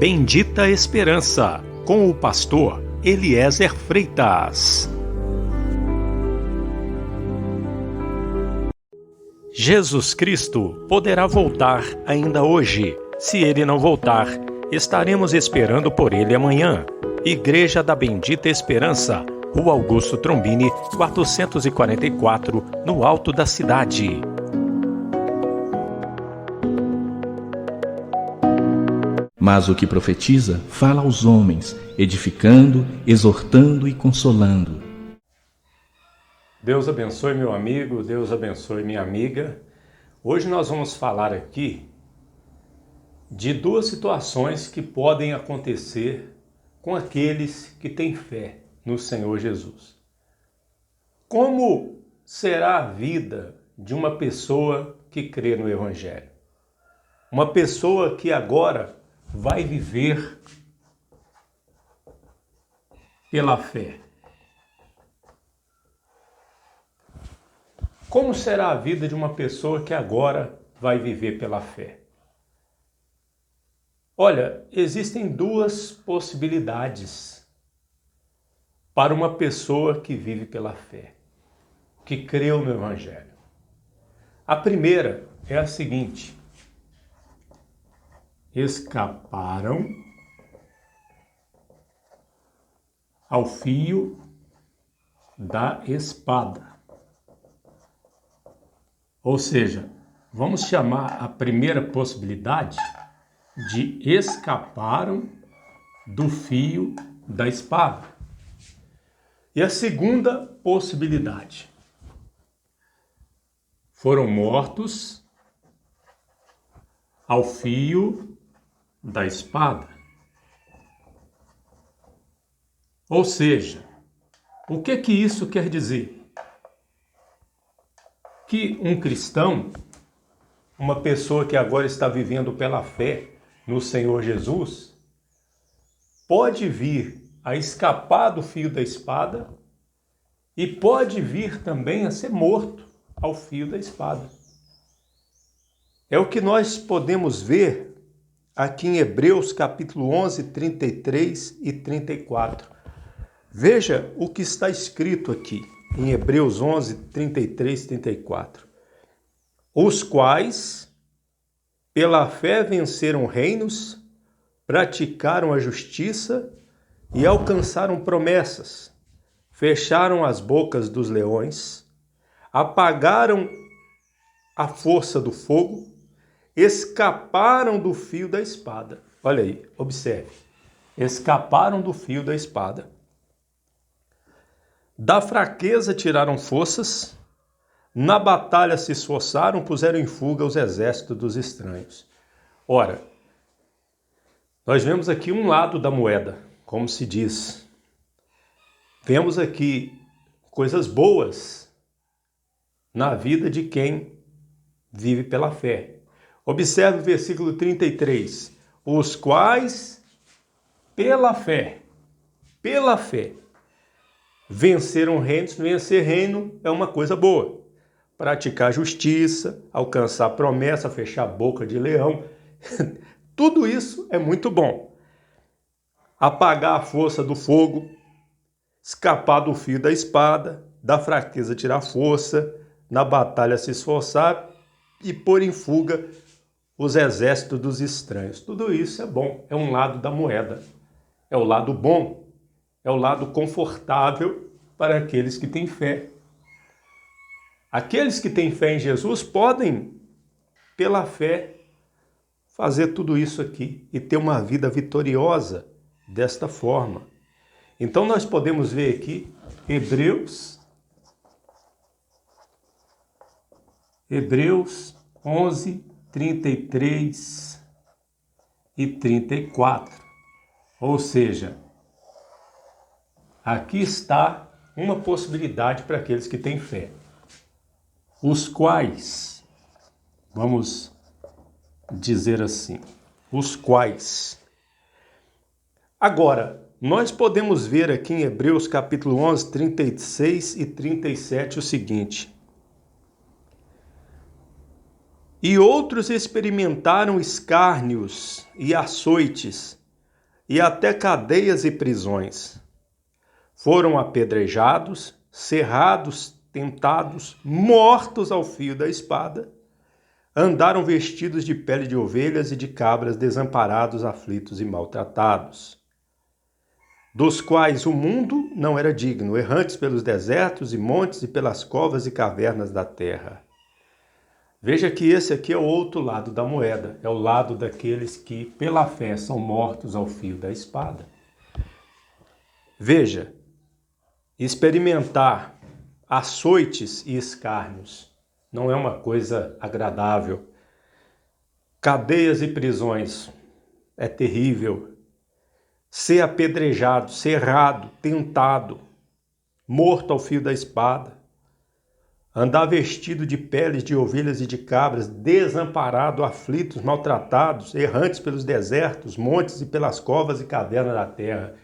Bendita Esperança, com o pastor Eliezer Freitas. Jesus Cristo poderá voltar ainda hoje. Se Ele não voltar, estaremos esperando por Ele amanhã. Igreja da Bendita Esperança, Rua Augusto Trombini, 444, no alto da cidade. Mas o que profetiza, fala aos homens, edificando, exortando e consolando. Deus abençoe meu amigo, Deus abençoe minha amiga. Hoje nós vamos falar aqui de duas situações que podem acontecer com aqueles que têm fé no Senhor Jesus. Como será a vida de uma pessoa que crê no Evangelho? Uma pessoa que agora vai viver pela fé. Como será a vida de uma pessoa que agora vai viver pela fé? Olha, existem duas possibilidades para uma pessoa que vive pela fé, que creu no Evangelho. A primeira é a seguinte: escaparam ao fio da espada. Ou seja, vamos chamar a primeira possibilidade de escaparam do fio da espada. E a segunda possibilidade: foram mortos ao fio da espada. Ou seja, o que isso quer dizer? Que um cristão, uma pessoa que agora está vivendo pela fé no Senhor Jesus, pode vir a escapar do fio da espada e pode vir também a ser morto ao fio da espada. É o que nós podemos ver aqui em Hebreus capítulo 11, 33 e 34. Veja o que está escrito aqui em Hebreus 11, 33 e 34. Os quais, pela fé, venceram reinos, praticaram a justiça e alcançaram promessas, fecharam as bocas dos leões, apagaram a força do fogo, escaparam do fio da espada. Olha aí, observe. Escaparam do fio da espada. Da fraqueza tiraram forças, na batalha se esforçaram, puseram em fuga os exércitos dos estranhos. Ora, nós vemos aqui um lado da moeda, como se diz. Vemos aqui coisas boas na vida de quem vive pela fé. Observe o versículo 33. Os quais, pela fé, venceram reinos. Vencer reino é uma coisa boa. Praticar justiça, alcançar promessa, fechar a boca de leão. Tudo isso é muito bom. Apagar a força do fogo, escapar do fio da espada, da fraqueza tirar força, na batalha se esforçar e pôr em fuga os exércitos dos estranhos. Tudo isso é bom, é um lado da moeda. É o lado bom, é o lado confortável para aqueles que têm fé. Aqueles que têm fé em Jesus podem, pela fé, fazer tudo isso aqui e ter uma vida vitoriosa desta forma. Então nós podemos ver aqui Hebreus 11, 33 e 34. Ou seja, aqui está uma possibilidade para aqueles que têm fé. Os quais, vamos dizer assim, os quais. Agora, nós podemos ver aqui em Hebreus capítulo 11, 36 e 37 o seguinte: E outros experimentaram escárnios e açoites, e até cadeias e prisões. Foram apedrejados, cerrados, tentados, mortos ao fio da espada. Andaram vestidos de pele de ovelhas e de cabras, desamparados, aflitos e maltratados, dos quais o mundo não era digno, errantes pelos desertos e montes e pelas covas e cavernas da terra. Veja que esse aqui é o outro lado da moeda, é o lado daqueles que, pela fé, são mortos ao fio da espada. Veja, experimentar açoites e escárnios não é uma coisa agradável. Cadeias e prisões é terrível. Ser apedrejado, cerrado, tentado, morto ao fio da espada. Andar vestido de peles de ovelhas e de cabras, desamparado, aflitos, maltratados, errantes pelos desertos, montes e pelas covas e cavernas da terra.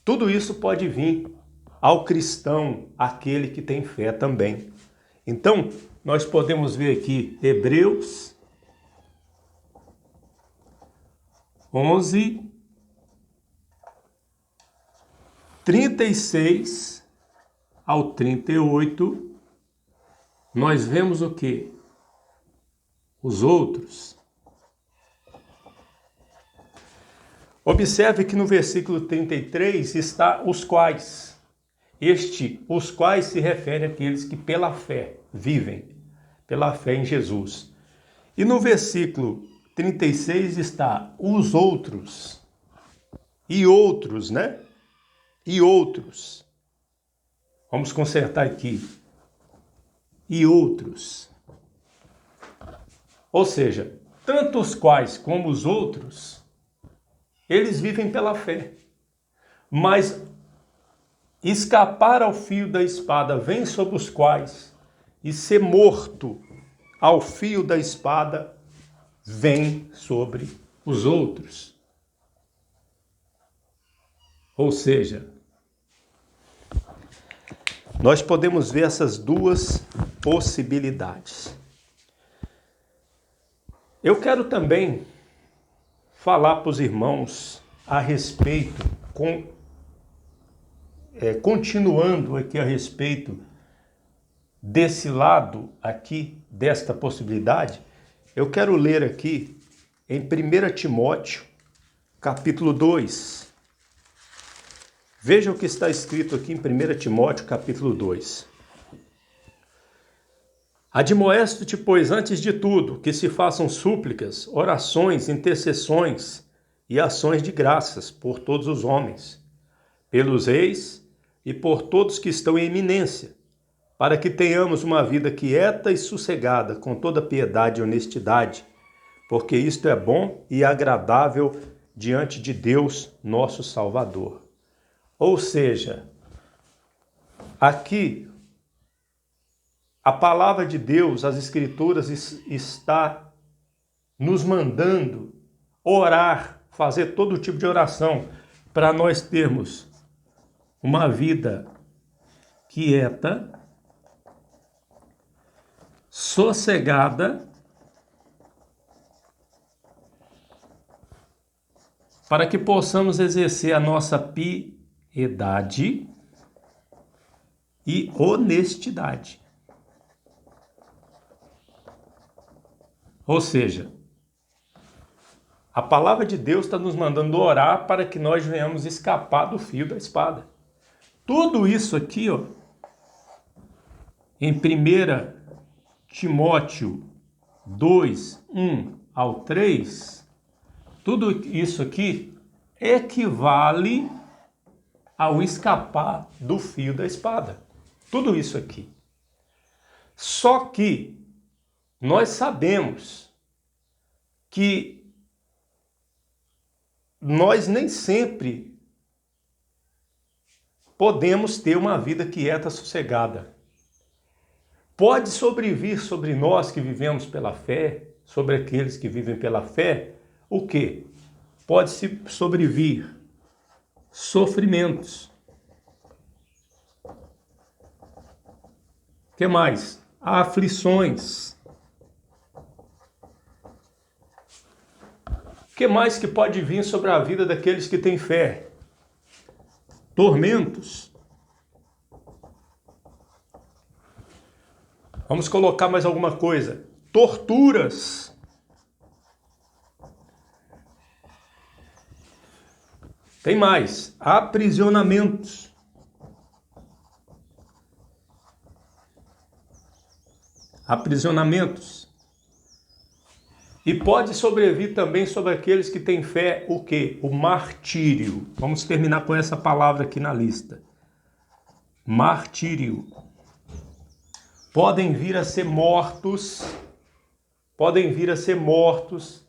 Tudo isso pode vir ao cristão, aquele que tem fé também. Então, nós podemos ver aqui Hebreus 11, 36 ao 38, nós vemos o quê? Os outros. Observe que no versículo 33 está os quais. Os quais se refere àqueles que pela fé vivem, pela fé em Jesus. E no versículo 36 está os outros. E outros, né? E outros. Vamos consertar aqui. E outros. Ou seja, tanto os quais como os outros, eles vivem pela fé. Mas escapar ao fio da espada vem sobre os quais, e ser morto ao fio da espada vem sobre os outros. Ou seja, nós podemos ver essas duas possibilidades. Eu quero também falar para os irmãos a respeito, continuando aqui a respeito desse lado aqui, desta possibilidade, eu quero ler aqui em 1 Timóteo, capítulo 2. Veja o que está escrito aqui em 1 Timóteo, capítulo 2. Admoesto-te, pois, antes de tudo, que se façam súplicas, orações, intercessões e ações de graças por todos os homens, pelos reis e por todos que estão em eminência, para que tenhamos uma vida quieta e sossegada, com toda piedade e honestidade, porque isto é bom e agradável diante de Deus, nosso Salvador. Ou seja, aqui a palavra de Deus, as Escrituras, está nos mandando orar, fazer todo tipo de oração, para nós termos uma vida quieta, sossegada, para que possamos exercer a nossa piedade e honestidade. Ou seja, a palavra de Deus está nos mandando orar para que nós venhamos escapar do fio da espada. Tudo isso aqui, ó, em 1 Timóteo 2, 1 ao 3, tudo isso aqui equivale ao escapar do fio da espada. Tudo isso aqui. Só que nós sabemos que nós nem sempre podemos ter uma vida quieta, sossegada. Pode sobrevir sobre nós que vivemos pela fé, sobre aqueles que vivem pela fé, o quê? Pode sobrevir sofrimentos. O que mais? Aflições. O que mais que pode vir sobre a vida daqueles que têm fé? Tormentos. Vamos colocar mais alguma coisa. Torturas. Tem mais. Aprisionamentos. Aprisionamentos. E pode sobrevir também sobre aqueles que têm fé o quê? O martírio. Vamos terminar com essa palavra aqui na lista. Martírio. Podem vir a ser mortos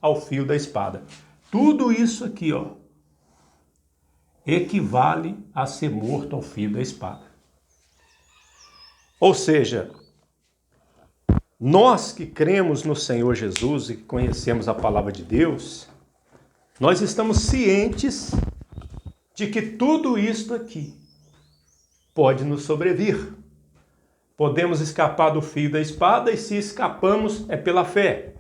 ao fio da espada. Tudo isso aqui, ó, equivale a ser morto ao fio da espada. Ou seja, nós que cremos no Senhor Jesus e que conhecemos a palavra de Deus, nós estamos cientes de que tudo isto aqui pode nos sobrevir. Podemos escapar do fio da espada e se escapamos é pela fé.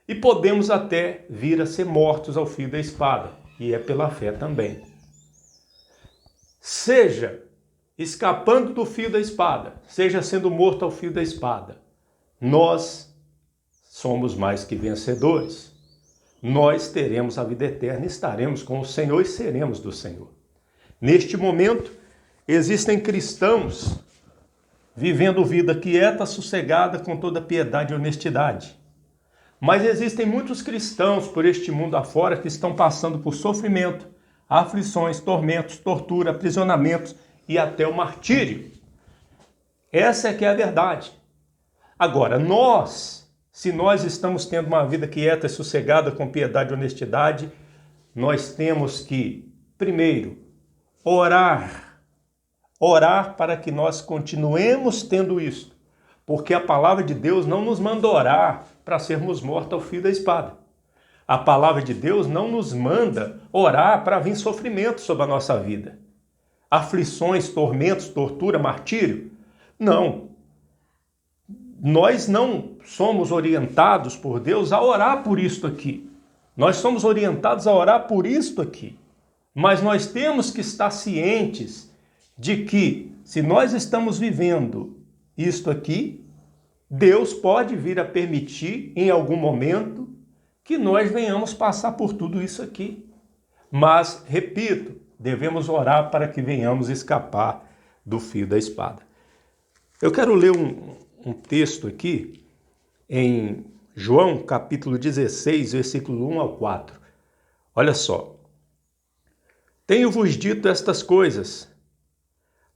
E podemos até vir a ser mortos ao fio da espada e é pela fé também. Seja escapando do fio da espada, seja sendo morto ao fio da espada, nós somos mais que vencedores. Nós teremos a vida eterna, estaremos com o Senhor e seremos do Senhor. Neste momento, existem cristãos vivendo vida quieta, sossegada, com toda piedade e honestidade. Mas existem muitos cristãos por este mundo afora que estão passando por sofrimento, aflições, tormentos, tortura, aprisionamentos e até o martírio. Essa é que é a verdade. Agora, se nós estamos tendo uma vida quieta e sossegada, com piedade e honestidade, nós temos que, primeiro, orar para que nós continuemos tendo isso, porque a palavra de Deus não nos manda orar para sermos mortos ao fio da espada. A palavra de Deus não nos manda orar para vir sofrimento sobre a nossa vida. Aflições, tormentos, tortura, martírio. Não. Nós não somos orientados por Deus a orar por isto aqui. Nós somos orientados a orar por isto aqui. Mas nós temos que estar cientes de que, se nós estamos vivendo isto aqui, Deus pode vir a permitir, em algum momento, que nós venhamos passar por tudo isso aqui. Mas, repito, devemos orar para que venhamos escapar do fio da espada. Eu quero ler um texto aqui, em João, capítulo 16, versículo 1 ao 4. Olha só. Tenho-vos dito estas coisas,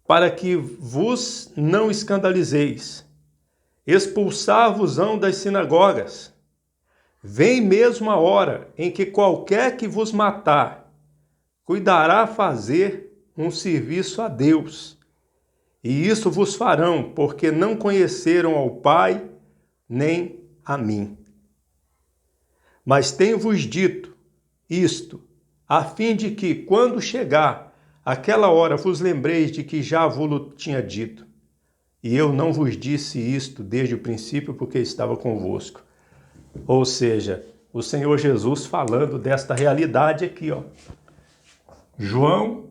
para que vos não escandalizeis. Expulsar-vos-ão das sinagogas. Vem mesmo a hora em que qualquer que vos matar, cuidará fazer um serviço a Deus. E isso vos farão, porque não conheceram ao Pai, nem a mim. Mas tenho-vos dito isto, a fim de que, quando chegar aquela hora, vos lembreis de que já vos tinha dito. E eu não vos disse isto desde o princípio, porque estava convosco. Ou seja, o Senhor Jesus falando desta realidade aqui, ó. João,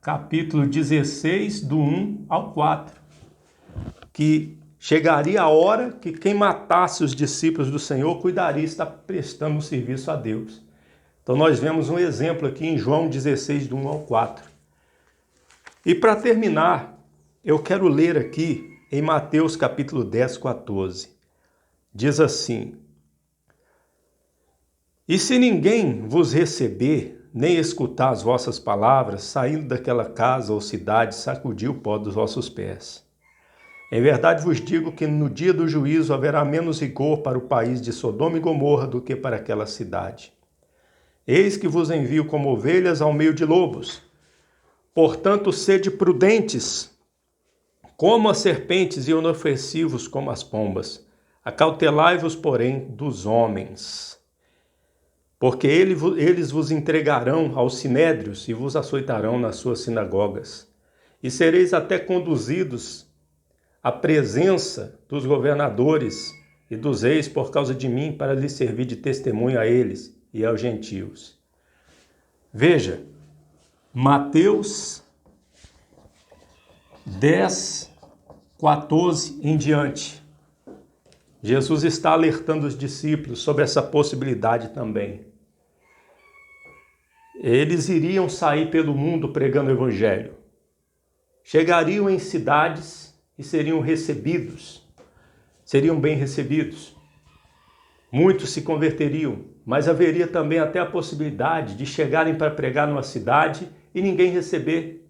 capítulo 16, do 1 ao 4. Que chegaria a hora que quem matasse os discípulos do Senhor cuidaria, está prestando um serviço a Deus. Então nós vemos um exemplo aqui em João 16, do 1 ao 4. E para terminar, eu quero ler aqui em Mateus capítulo 10, 14. Diz assim: E se ninguém vos receber, nem escutar as vossas palavras, saindo daquela casa ou cidade, sacudi o pó dos vossos pés. Em verdade vos digo que no dia do juízo haverá menos rigor para o país de Sodoma e Gomorra do que para aquela cidade. Eis que vos envio como ovelhas ao meio de lobos. Portanto, sede prudentes, como as serpentes e inofensivos como as pombas. Acautelai-vos, porém, dos homens. Porque eles vos entregarão aos sinédrios e vos açoitarão nas suas sinagogas. E sereis até conduzidos à presença dos governadores e dos reis por causa de mim, para lhes servir de testemunho a eles. e aos gentios. Veja, Mateus 10, 14 em diante. Jesus está alertando os discípulos sobre essa possibilidade também. Eles iriam sair pelo mundo pregando o evangelho. Chegariam em cidades e seriam bem recebidos. Muitos se converteriam, mas haveria também até a possibilidade de chegarem para pregar numa cidade e ninguém receber,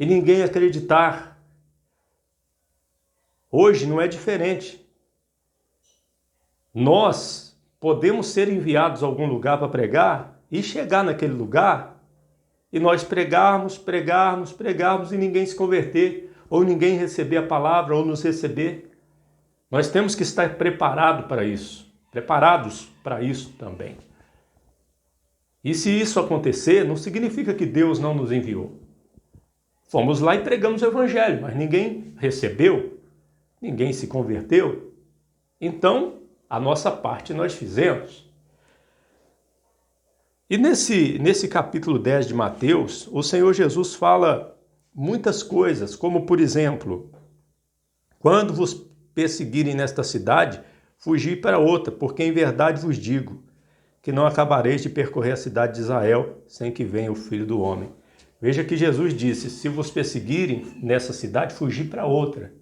e ninguém acreditar. Hoje não é diferente. Nós podemos ser enviados a algum lugar para pregar e chegar naquele lugar e nós pregarmos e ninguém se converter, ou ninguém receber a palavra, ou nos receber. Nós temos que estar preparados para isso também. E se isso acontecer, não significa que Deus não nos enviou. Fomos lá e pregamos o evangelho, mas ninguém recebeu, ninguém se converteu. Então, a nossa parte nós fizemos. E nesse capítulo 10 de Mateus, o Senhor Jesus fala muitas coisas, como por exemplo, quando vos perseguirem nesta cidade, fugi para outra, porque em verdade vos digo, que não acabareis de percorrer a cidade de Israel, sem que venha o Filho do Homem. Veja que Jesus disse, se vos perseguirem nessa cidade, fugi para outra.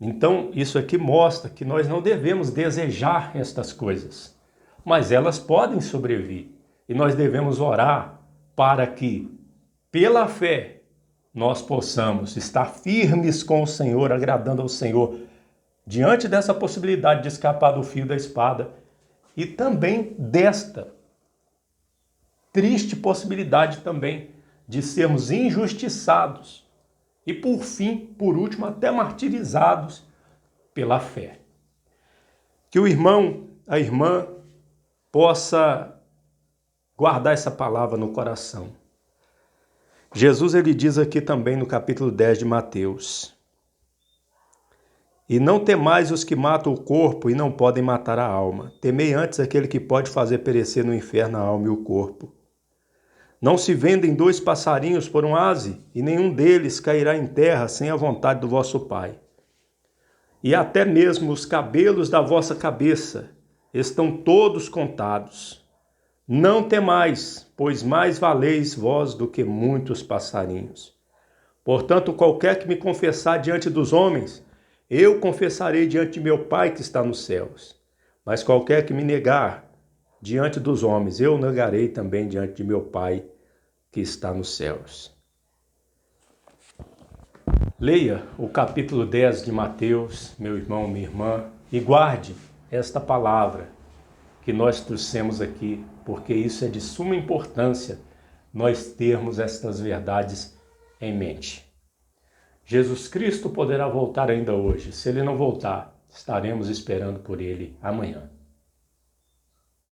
Então, isso aqui mostra que nós não devemos desejar estas coisas, mas elas podem sobrevir. E nós devemos orar para que, pela fé, nós possamos estar firmes com o Senhor, agradando ao Senhor, diante dessa possibilidade de escapar do fio da espada e também desta triste possibilidade também de sermos injustiçados e, por fim, por último, até martirizados pela fé. Que o irmão, a irmã, possa guardar essa palavra no coração. Jesus, ele diz aqui também no capítulo 10 de Mateus, e não temais os que matam o corpo e não podem matar a alma. Temei antes aquele que pode fazer perecer no inferno a alma e o corpo. Não se vendem 2 passarinhos por um aze, e nenhum deles cairá em terra sem a vontade do vosso Pai. E até mesmo os cabelos da vossa cabeça estão todos contados. Não temais, pois mais valeis vós do que muitos passarinhos. Portanto, qualquer que me confessar diante dos homens, eu confessarei diante de meu Pai que está nos céus. Mas qualquer que me negar diante dos homens, eu negarei também diante de meu Pai que está nos céus. Leia o capítulo 10 de Mateus, meu irmão, minha irmã, e guarde esta palavra que nós trouxemos aqui, porque isso é de suma importância, nós termos estas verdades em mente. Jesus Cristo poderá voltar ainda hoje. Se ele não voltar, estaremos esperando por ele amanhã.